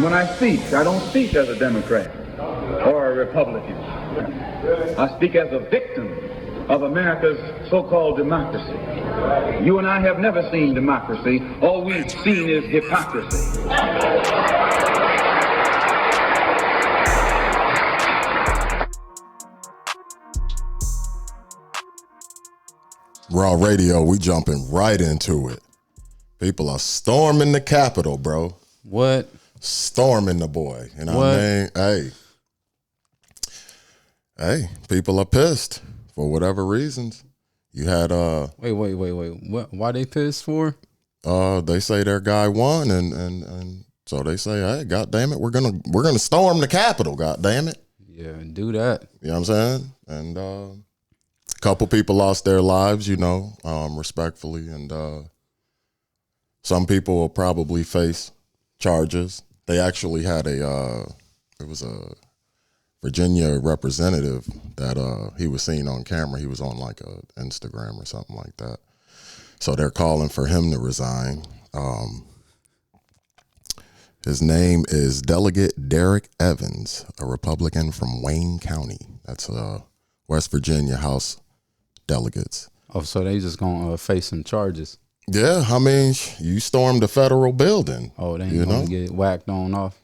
And when I speak, I don't speak as a Democrat or a Republican. I speak as a victim of America's so-called democracy. You and I have never seen democracy. All we've seen is hypocrisy. R.A.W, we jumping right into it. People are storming the Capitol, bro. What? Storming the boy. You know what? what I mean? Hey, people are pissed for whatever reasons. You had Wait. What? Why they pissed for? They say their guy won, and so they say, hey, God damn it, we're gonna storm the Capitol. God damn it. Yeah, do that. You know what I'm saying? And a couple people lost their lives, respectfully, and some people will probably face charges. They actually had it was a Virginia representative that he was seen on camera. He was on like a Instagram or something like that. So they're calling for him to resign. His name is Delegate Derek Evans, a Republican from Wayne County. That's West Virginia House delegates. Oh, so they just gonna face some charges? Yeah, I mean, you stormed the federal building. Oh, they ain't gonna get whacked on off?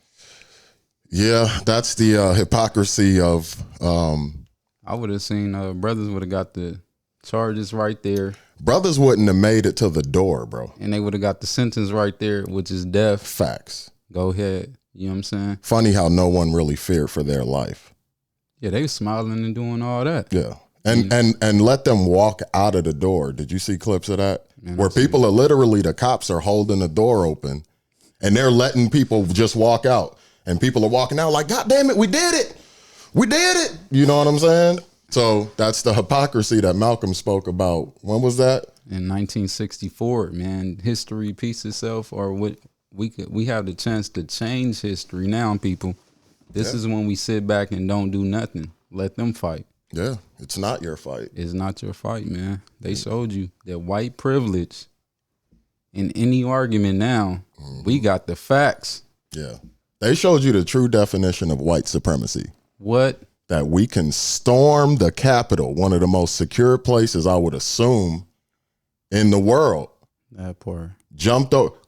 Yeah, that's the hypocrisy of... I would have seen brothers would have got the charges right there. Brothers wouldn't have made it to the door, bro. And they would have got the sentence right there, which is death. Facts. Go ahead. You know what I'm saying? Funny how no one really feared for their life. Yeah, they was smiling and doing all that. Yeah. And let them walk out of the door. Did you see clips of that? Man, where people are literally, the cops are holding the door open and they're letting people just walk out. And people are walking out like, God damn it, we did it. We did it. You know what I'm saying? So that's the hypocrisy that Malcolm spoke about. When was that? In 1964, man. History repeats itself, or what we have the chance to change history now, people. This is when we sit back and don't do nothing. Let them fight. Yeah, it's not your fight. It's not your fight, man. They showed you that white privilege in any argument now. We got the facts. Yeah. They showed you the true definition of white supremacy. What? That we can storm the Capitol, one of the most secure places, I would assume, in the world. That part.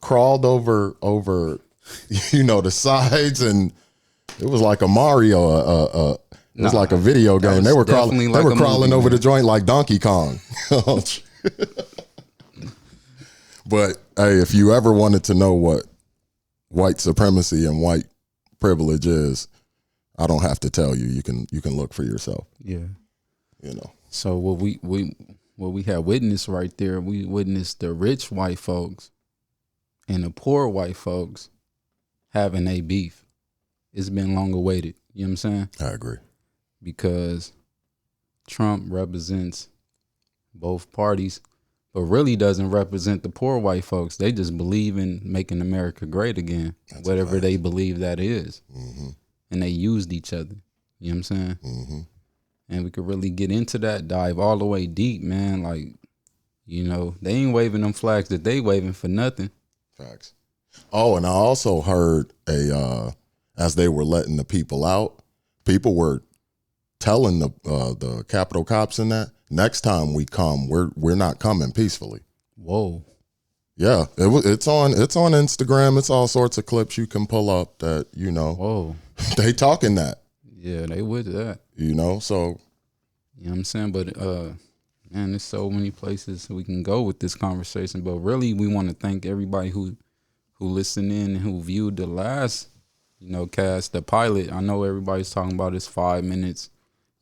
Crawled over, the sides, and it was like a Mario, it was like a video game. They were crawling over the joint like Donkey Kong. But hey, if you ever wanted to know what white supremacy and white privilege is, I don't have to tell you. You can look for yourself. Yeah. So what we had witnessed right there, we witnessed the rich white folks and the poor white folks having a beef. It's been long awaited. You know what I'm saying? I agree. Because Trump represents both parties, but really doesn't represent the poor white folks. They just believe in making America great again, whatever they believe that is. Mm-hmm. And they used each other. You know what I'm saying? Mm-hmm. And we could really get into that, dive all the way deep, man. Like, they ain't waving them flags that they waving for nothing. Facts. Oh, and I also heard as they were letting the people out, people were telling the Capitol cops and that, next time we come, we're not coming peacefully. Whoa. Yeah, it's on Instagram. It's all sorts of clips you can pull up that, Whoa. They talking that. Yeah, they with that. So. You know what I'm saying? But, man, there's so many places we can go with this conversation. But really, we want to thank everybody who listened in and who viewed the last, cast, the pilot. I know everybody's talking about this 5 minutes.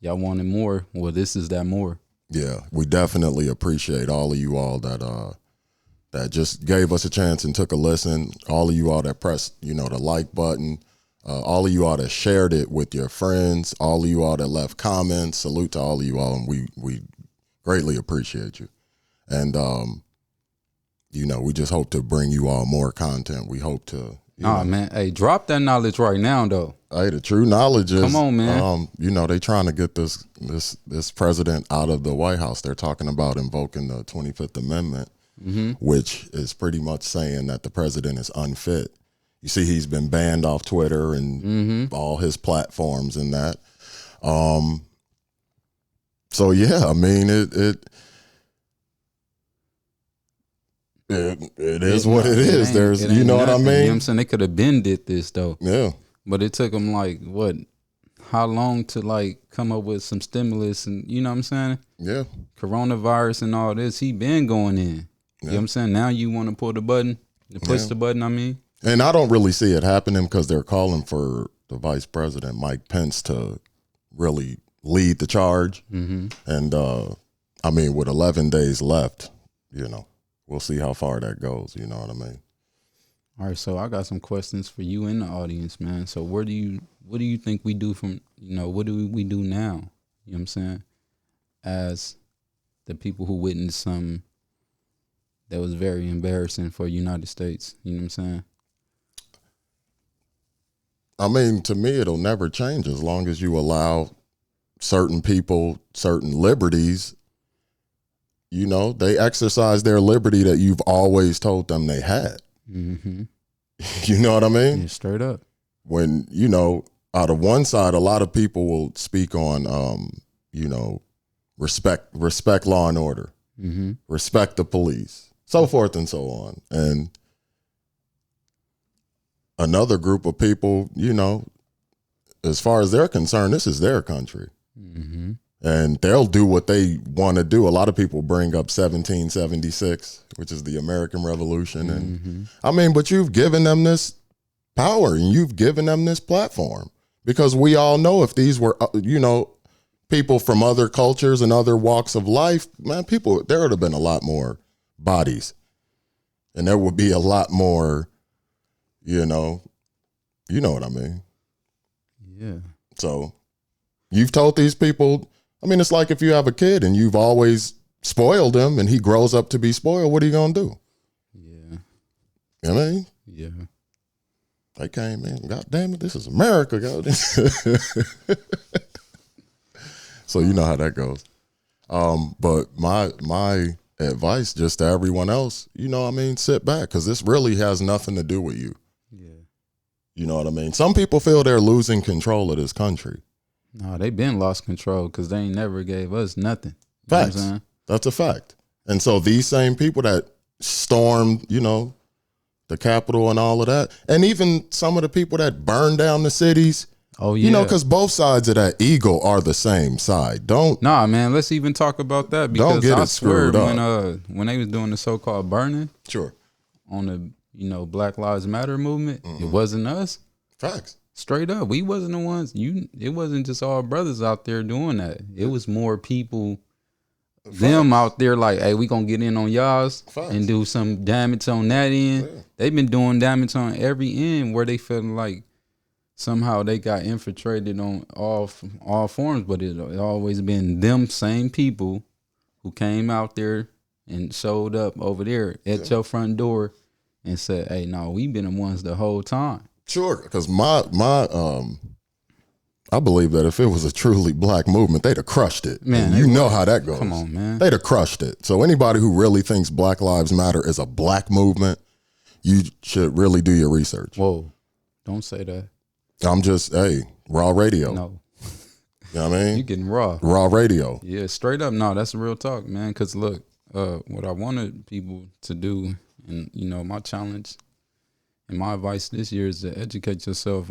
Y'all wanted more. Well, this is that more. Yeah, we definitely appreciate all of you all that just gave us a chance and took a listen. All of you all that pressed, the like button. All of you all that shared it with your friends. All of you all that left comments. Salute to all of you all, and we greatly appreciate you. And we just hope to bring you all more content. We hope to. Man. Hey, drop that knowledge right now, though. Hey, the true knowledge is, come on, man. They trying to get this president out of the White House. They're talking about invoking the 25th Amendment, which is pretty much saying that the president is unfit. You see, he's been banned off Twitter and all his platforms and that. So yeah, I mean, it is what it is. There's, you know what I mean? You know what I'm saying? They could have been did this though. Yeah. But it took them like what? How long to like come up with some stimulus and you know what I'm saying? Yeah. Coronavirus and all this, he been going in. You know what I'm saying? Now you want to pull the button, push the button, I mean. And I don't really see it happening because they're calling for the Vice President, Mike Pence, to really lead the charge. And I mean, with 11 days left, you know, we'll see how far that goes. You know what I mean? All right, so I got some questions for you in the audience, man. So what do you think we do from, you know, what do we do now? You know what I'm saying? As the people who witnessed something that was very embarrassing for the United States. You know what I'm saying? I mean, to me, it'll never change as long as you allow certain people certain liberties. You know, they exercise their liberty that you've always told them they had. You know what I mean? Yeah, straight up. When, you know, out of one side, a lot of people will speak on, you know, respect law and order, respect the police, so forth and so on. And another group of people, you know, as far as they're concerned, this is their country. And they'll do what they want to do. A lot of people bring up 1776, which is the American Revolution. And I mean, but you've given them this power and you've given them this platform, because we all know if these were, you know, people from other cultures and other walks of life, man, there would have been a lot more bodies and there would be a lot more, you know what I mean? Yeah. So you've told these people, I mean, it's like if you have a kid and you've always spoiled him and he grows up to be spoiled, what are you going to do? Yeah. You know what I mean? Yeah. They came in, God damn it, this is America. God. So you know how that goes. But my advice just to everyone else, you know what I mean, sit back, because this really has nothing to do with you. Yeah. You know what I mean? Some people feel they're losing control of this country. No, they been lost control because they ain't never gave us nothing. You Facts. know what I'm saying? That's a fact. And so these same people that stormed, you know, the Capitol and all of that, and even some of the people that burned down the cities. Oh, yeah. You know, because both sides of that eagle are the same side. Nah, man, let's even talk about that, because don't get I it swear screwed up. when they was doing the so-called burning Sure. on the, you know, Black Lives Matter movement, it wasn't us. Facts. Straight up, we wasn't the ones. It wasn't just all brothers out there doing that. It was more people, them out there like, hey, we gonna get in on y'all's and do some damage on that end. Yeah. They've been doing damage on every end where they feel like somehow they got infiltrated on all forms, but it always been them same people who came out there and showed up over there at your front door and said, hey, no, we been the ones the whole time. Sure, because I believe that if it was a truly black movement, they'd have crushed it. Man, you know how that goes. Come on, man. They'd have crushed it. So anybody who really thinks Black Lives Matter is a black movement, you should really do your research. Whoa, don't say that. I'm just, hey, raw radio. No. You know what I mean? You getting raw. Raw radio. Yeah, straight up. No, that's real talk, man. Because look, what I wanted people to do, and, you know, my challenge and my advice this year is to educate yourself.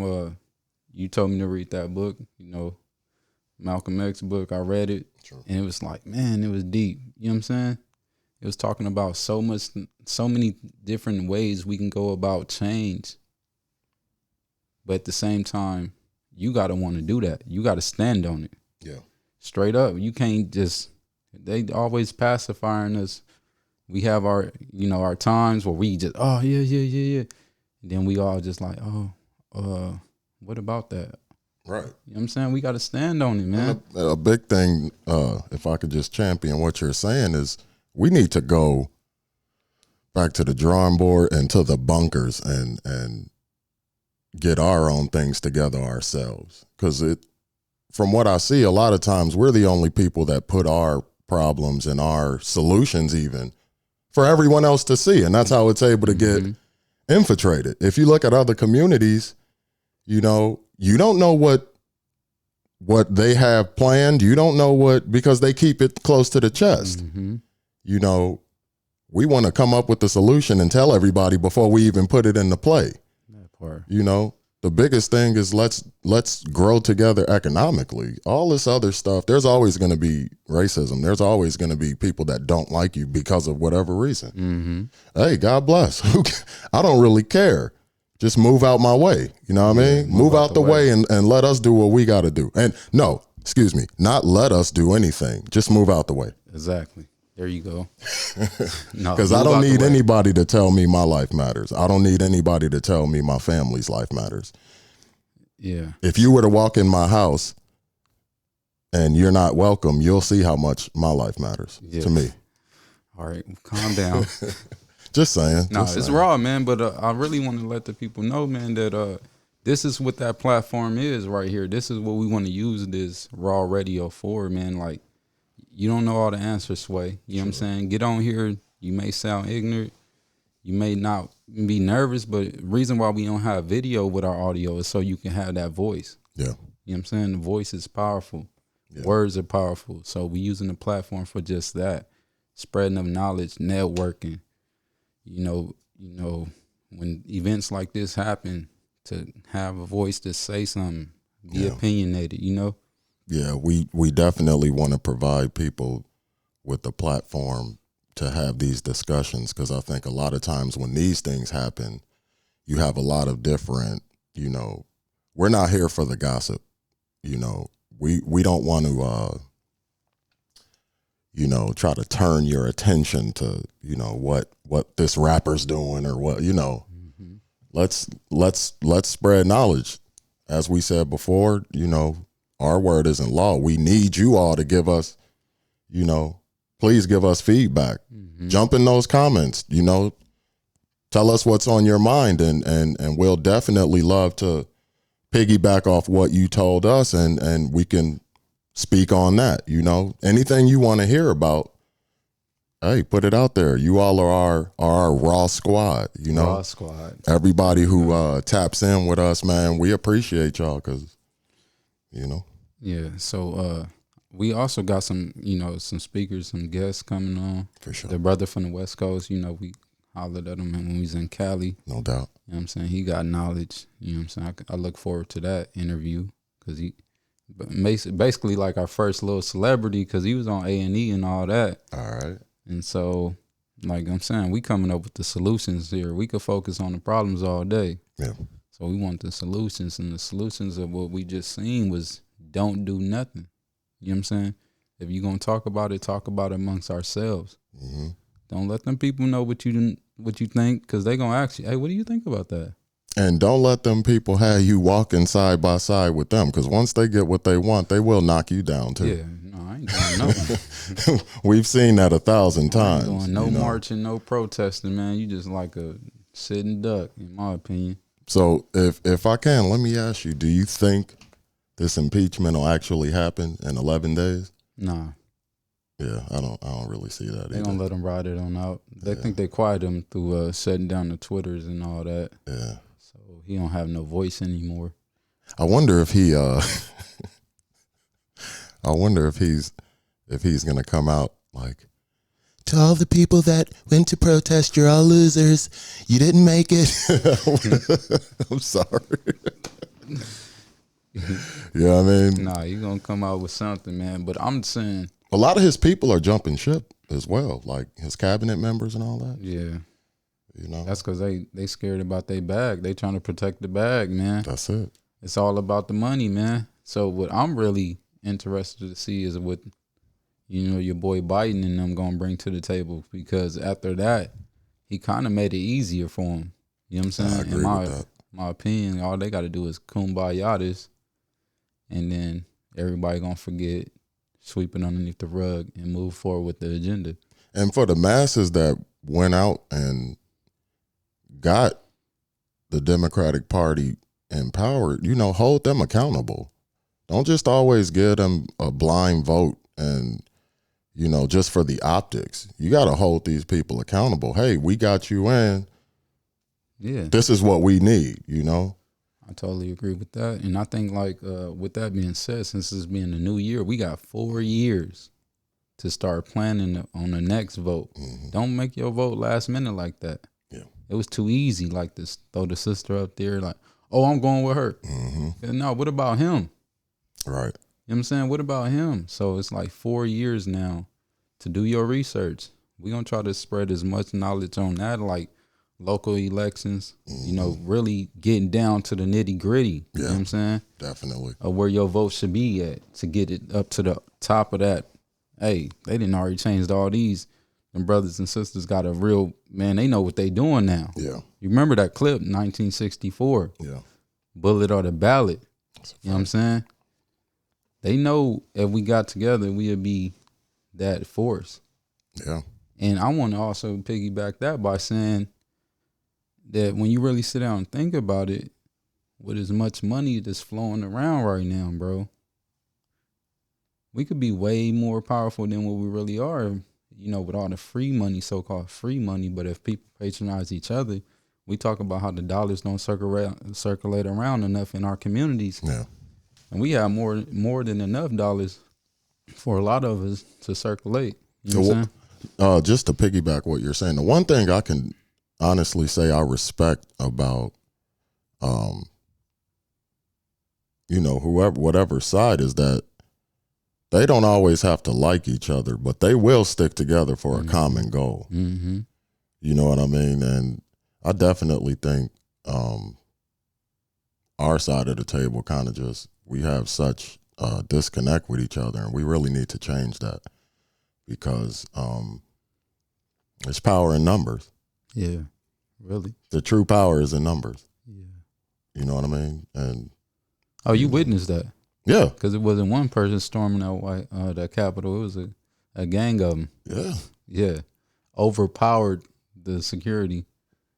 You told me to read that book, you know, Malcolm X book. I read it, and it was like, man, it was deep. You know what I'm saying? It was talking about so many different ways we can go about change. But at the same time, you got to want to do that. You got to stand on it. Yeah. Straight up. You can't just, they always pacifying us. We have our, you know, our times where we just, oh, yeah. And then we all just like, what about that? Right. You know what I'm saying? We got to stand on it, man. A big thing, if I could just champion what you're saying, is we need to go back to the drawing board and to the bunkers and get our own things together ourselves. Because from what I see, a lot of times we're the only people that put our problems and our solutions even for everyone else to see. And that's how it's able to get infiltrated. If you look at other communities, you don't know what they have planned. You don't know because they keep it close to the chest. Mm-hmm. We want to come up with the solution and tell everybody before we even put it into play. That part. The biggest thing is let's grow together economically. All this other stuff, there's always going to be racism. There's always going to be people that don't like you because of whatever reason. Mm-hmm. Hey, God bless. I don't really care. Just move out my way. You know what I mean? Move out the way and let us do what we got to do. And no, excuse me, not let us do anything. Just move out the way. Exactly. There you go. Because I don't need anybody to tell me my life matters. I don't need anybody to tell me my family's life matters. Yeah. If you were to walk in my house and you're not welcome, you'll see how much my life matters to me. All right, calm down. Just saying. No, it's raw, man. But I really want to let the people know, man, that this is what that platform is right here. This is what we want to use this raw radio for, man. Like, you don't know all the answers, Sway. You know what I'm saying? Get on here. You may sound ignorant. You may not be nervous, but the reason why we don't have video with our audio is so you can have that voice. Yeah. You know what I'm saying? The voice is powerful. Yeah. Words are powerful. So we using the platform for just that. Spreading of knowledge, networking. When events like this happen, to have a voice to say something, be opinionated, Yeah, we definitely want to provide people with the platform to have these discussions, because I think a lot of times when these things happen, you have a lot of different, we're not here for the gossip. We don't want to, try to turn your attention to, what this rapper's doing or what, Mm-hmm. Let's spread knowledge. As we said before, our word isn't law. We need you all to give us, please give us feedback. Mm-hmm. Jump in those comments, tell us what's on your mind, and we'll definitely love to piggyback off what you told us, and we can speak on that. Anything you want to hear about, hey, put it out there. You all are our raw squad, Raw squad. Everybody who taps in with us, man, we appreciate y'all because, Yeah, so we also got some, some speakers, some guests coming on. For sure. The brother from the West Coast, we hollered at him when we was in Cali. No doubt. You know what I'm saying? He got knowledge. You know what I'm saying? I look forward to that interview because basically like our first little celebrity, because he was on A&E and all that. All right. And so, like I'm saying, we coming up with the solutions here. We could focus on the problems all day. Yeah. So we want the solutions, and the solutions of what we just seen was don't do nothing. You know what I'm saying? If you're going to talk about it amongst ourselves. Mm-hmm. Don't let them people know what you think, because they're going to ask you, hey, what do you think about that? And don't let them people have you walking side by side with them, because once they get what they want, they will knock you down too. Yeah, no, I ain't doing nothing. We've seen that 1,000 times. I ain't doing no marching, no protesting, man. You just like a sitting duck, in my opinion. So if I can, let me ask you, do you think this impeachment will actually happen in 11 days? Nah. Yeah, I don't really see that They either. gonna let them ride it on out. They think they quiet him through shutting down the Twitters and all that. Yeah. So he don't have no voice anymore. I wonder if he if he's gonna come out like, to all the people that went to protest, you're all losers. You didn't make it. I'm sorry. You know what I mean? Nah, you gonna come out with something, man. But I'm saying A lot of his people are jumping ship as well, like his cabinet members and all that. yeah. You That's because they scared about their bag. They trying to protect the bag, man. That's it. It's all about the money, man. So what I'm really interested to see is what, your boy Biden and them gonna bring to the table, because after that, he kind of made it easier for him. You know what I'm saying? I agree with that. My opinion, all they got to do is kumbaya this, and then everybody gonna forget, sweep it underneath the rug, and move forward with the agenda. And for the masses that went out and got the Democratic Party empowered, hold them accountable. Don't just always give them a blind vote and, just for the optics. You got to hold these people accountable. Hey, we got you in. Yeah. This is what we need, you know? I totally agree with that. And I think, like, with that being said, since it's being a new year, we got 4 years to start planning on the next vote. Don't make your vote last minute like that. Yeah. It was too easy, like, to throw the sister up there, like, oh, I'm going with her. No, what about him? Right. You know what I'm saying? What about him? So it's like 4 years now to do your research. We're going to try to spread as much knowledge on that, like local elections, you know, really getting down to the nitty gritty. You know what I'm saying? Definitely. Of where your vote should be at to get it up to the top of that. Hey, they didn't already changed all these. And brothers and sisters got a real, man, they know what they doing now. Yeah. You remember that clip, 1964? Yeah. Bullet or the ballot. You know what I'm saying? They know if we got together, we'd be that force. Yeah. And I want to also piggyback that by saying that when you really sit down and think about it, with as much money that's flowing around right now, bro, we could be way more powerful than what we really are, you know, with all the free money, so-called free money. But if people patronize each other, we talk about how the dollars don't circulate around enough in our communities. Yeah. And we have more than enough dollars for a lot of us to circulate. You know what I'm saying? Just to piggyback what you're saying, the one thing I can honestly say I respect about, you know, whatever side is that they don't always have to like each other, but they will stick together for a common goal. Mm-hmm. You know what I mean? And I definitely think our side of the table kind of just, we have such disconnect with each other, and we really need to change that because there's power in numbers. Yeah, really. The true power is in numbers. Yeah. You know what I mean? And oh, you witnessed that? yeah, Because it wasn't one person storming that Capitol. It was a gang of them. yeah, Yeah, overpowered the security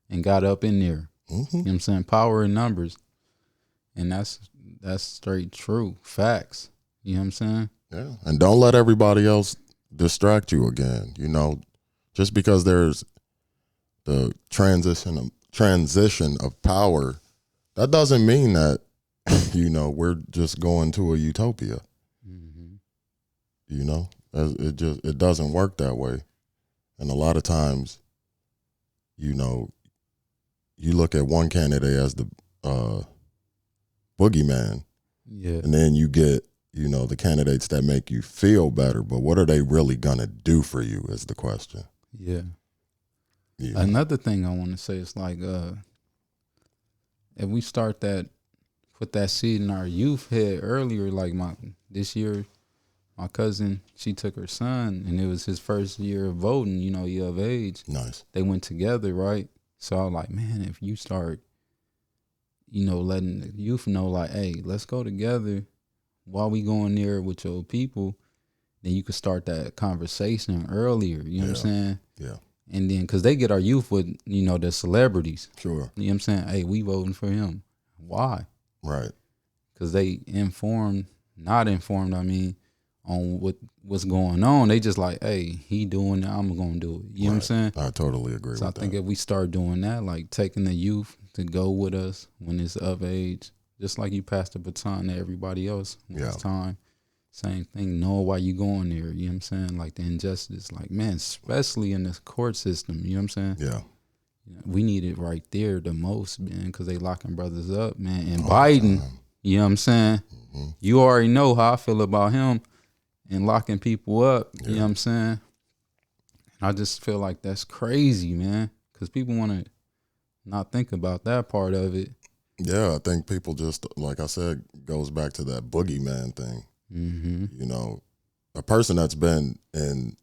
and got up in there. You know what I'm saying? Power in numbers, and that's straight true facts. You know what I'm saying? yeah. And don't let everybody else distract you again. You know, just because there's the transition of power, that doesn't mean that, you know, we're just going to a utopia. You know, it doesn't work that way. And a lot of times, you know, you look at one candidate as the boogeyman, Yeah. and then you get, you know, the candidates that make you feel better, but what are they really gonna do for you is the question. Yeah. You know? Another thing I want to say is like, if we start put that seed in our youth head earlier, like this year, my cousin, she took her son, and it was his first year of voting, you know, year of age. Nice. They went together, right? So I was like, man, if you start, you know, letting the youth know, like, hey, let's go together while we going there with your people, then you could start that conversation earlier. You know what I'm saying? Yeah. And then, because they get our youth with, you know, the celebrities. Sure. You know what I'm saying? Hey, we voting for him. Why? Right. Because they not informed, I mean, on what's going on. They just like, hey, he doing it, I'm going to do it. You know what I'm saying? I totally agree So with I think that. if we start doing that, like taking the youth to go with us when it's of age, just like you pass the baton to everybody else when it's time. Same thing, know why you going there. You know what I'm saying? Like the injustice, like, man, especially in this court system, you know what I'm saying? Yeah. We need it right there the most, man, because they locking brothers up, man. And Biden, you know what I'm saying? You already know how I feel about him and locking people up, you know what I'm saying? I just feel like that's crazy, man, because people want to not think about that part of it. Yeah, I think people just, like I said, goes back to that boogeyman thing. You know, a person that's been in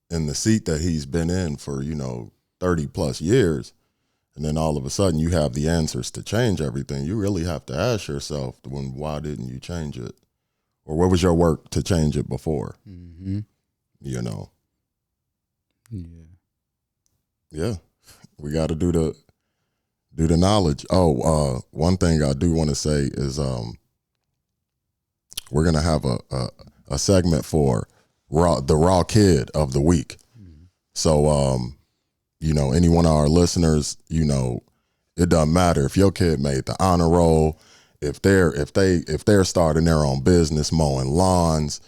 the seat that he's been in for, you know, 30 plus years, and then all of a sudden you have the answers to change everything. You really have to ask yourself, why didn't you change it? Or what was your work to change it before? You know? Yeah. We got to do the knowledge. Oh, one thing I do want to say is we're going to have a segment for the raw kid of the week. So, you know, any one of our listeners, you know, It doesn't matter if your kid made the honor roll, if they're starting their own business, mowing lawns.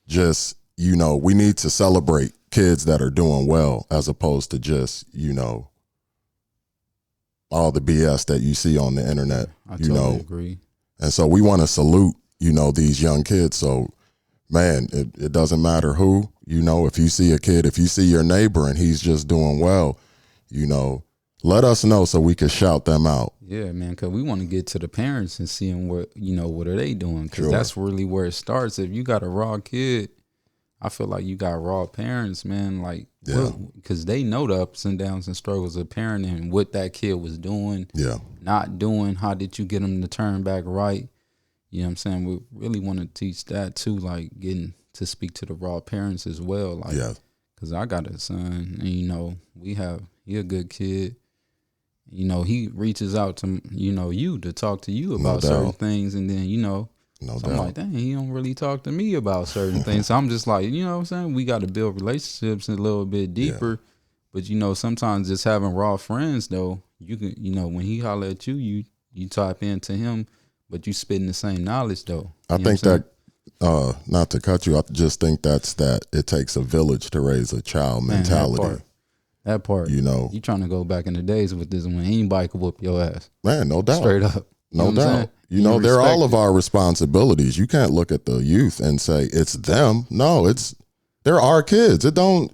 Just, we need to celebrate kids that are doing well as opposed to just, all the BS that you see on the internet. I totally agree. And so we want to salute, these young kids. So, man, it doesn't matter who, if you see a kid, if you see your neighbor and he's just doing well, let us know so we can shout them out. Yeah, man, because we want to get to the parents and seeing what are they doing? Because Sure. that's really where it starts. If you got a raw kid, I feel like you got raw parents, man, like, because they know the ups and downs and struggles of parenting and what that kid was doing, not doing. How did you get them to turn back right? You know what I'm saying? We really want to teach that too, like getting to speak to the raw parents as well. Like, because I got a son, and he a good kid. He reaches out to you to talk to you about certain things, and then so I'm like, dang, he don't really talk to me about certain things. So I'm just like, what I'm saying? We got to build relationships a little bit deeper. But sometimes just having raw friends though, you can, when he holler at you, you tap into him, but you spitting the same knowledge though. I think that, not to cut you, I just think that it takes a village to raise a child mentality. That part, you trying to go back in the days with this when anybody could whoop your ass. Man, no doubt. Straight up. No doubt. They're all of our responsibilities. You can't look at the youth and say it's them. No, they're our kids. It don't,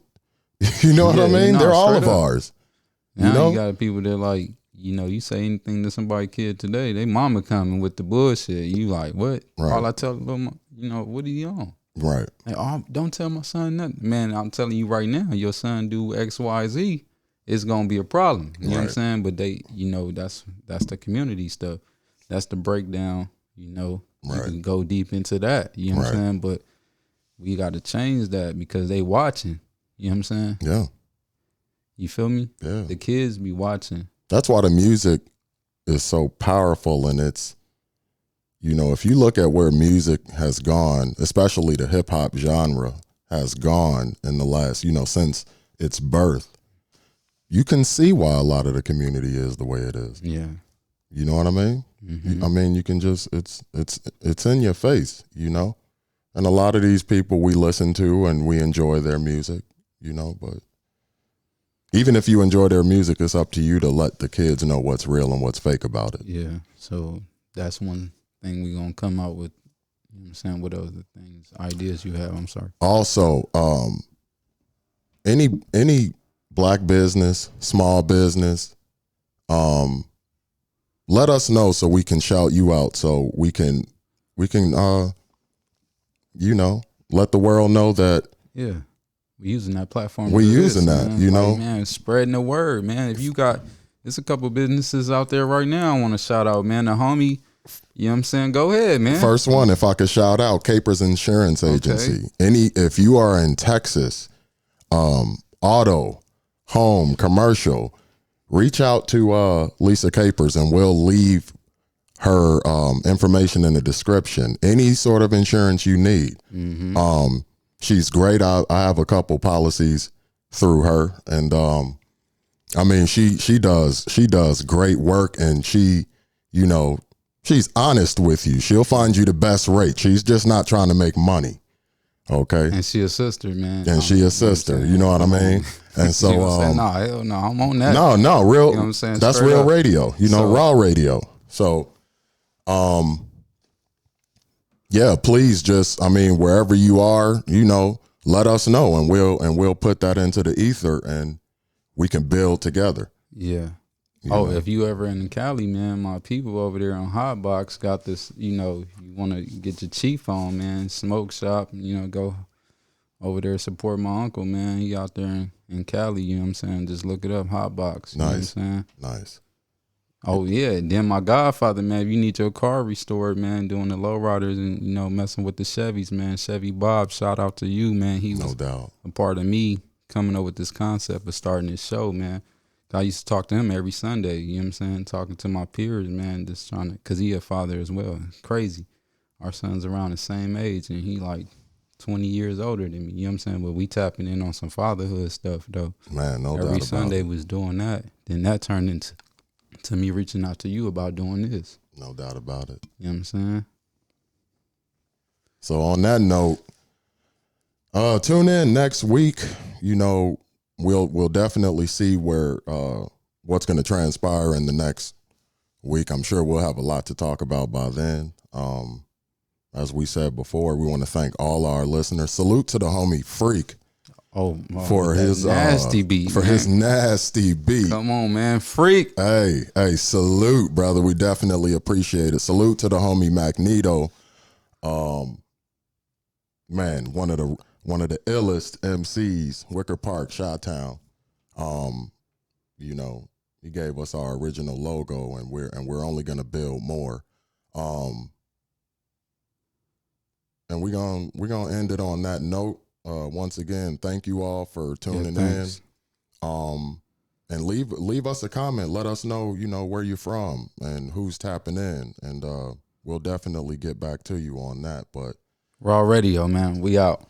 what I mean? They're all of ours. Now you got people that like, you say anything to somebody kid today, they mama coming with the bullshit. You like, what? Right. All I tell them, what are you on? Right. Like, oh, don't tell my son nothing. Man, I'm telling you right now, your son do X, Y, Z, it's gonna be a problem. You know what I'm saying? But they, that's the community stuff. That's the breakdown, you can go deep into that. You know what I'm saying? But we got to change that because they watching. You know what I'm saying? Yeah. You feel me? Yeah. The kids be watching. That's why the music is so powerful, and it's, if you look at where music has gone, especially the hip hop genre has gone in the last, since its birth, you can see why a lot of the community is the way it is. Yeah. You know what I mean? Mm-hmm. I mean, you can just, it's in your face, and a lot of these people we listen to and we enjoy their music, but even if you enjoy their music, it's up to you to let the kids know what's real and what's fake about it. Yeah. So that's one thing we're going to come out with. You know what I'm saying? What other things, ideas you have? I'm sorry. Also, any black business, small business, let us know so we can shout you out, so we can let the world know that we're using that platform. We're using that, like, man, spreading the word, man. If you got, there's a couple businesses out there right now I want to shout out, man. The homie, you know what I'm saying? Go ahead, man. First one, if I could shout out, Capers Insurance Agency. If you are in Texas, auto, home, commercial, reach out to Lisa Capers and we'll leave her information in the description. Any sort of insurance you need. Mm-hmm. She's great. I have a couple policies through her, and I mean she does great work, and she, she's honest with you. She'll find you the best rate. She's just not trying to make money. Okay. And she a sister, man. And she a sister. You know what I mean? And so, no, hell no, I'm on that. No, real. You know what I'm saying? That's real radio. Raw radio. So, yeah, please just, wherever you are, let us know, and we'll put that into the ether, and we can build together. Yeah. If you ever in Cali, man, my people over there on Hotbox got this, you want to get your chief on, man, smoke shop, go over there, support my uncle, man. He out there in Cali, you know what I'm saying? Just look it up, Hotbox. You know what I'm saying? Nice. Oh, yeah. Then my godfather, man, if you need your car restored, man, doing the lowriders and, messing with the Chevys, man. Chevy Bob, shout out to you, man. He was a part of me coming up with this concept of starting this show, man. I used to talk to him every Sunday, you know what I'm saying? Talking to my peers, man, just trying to, because he a father as well. It's crazy. Our son's around the same age, and he like 20 years older than me, you know what I'm saying? But we tapping in on some fatherhood stuff, though. Man, no doubt. Every Sunday was doing that. Then that turned into to me reaching out to you about doing this. No doubt about it. You know what I'm saying? So on that note, tune in next week. You know, we'll definitely see where what's going to transpire in the next week. I'm sure we'll have a lot to talk about by then. As we said before, we want to thank all our listeners. Salute to the homie Freak. For his nasty beat. His nasty beat. Come on, man. Freak. Hey, salute, brother. We definitely appreciate it. Salute to the homie Magneto. Man, one of the illest MCs, Wicker Park, Chi-Town. You know, he gave us our original logo, and we're only gonna build more. And we're gonna end it on that note. Once again, thank you all for tuning in. And leave us a comment. Let us know, you know, where you're from and who's tapping in, and we'll definitely get back to you on that. But Raw Radio, man. We out.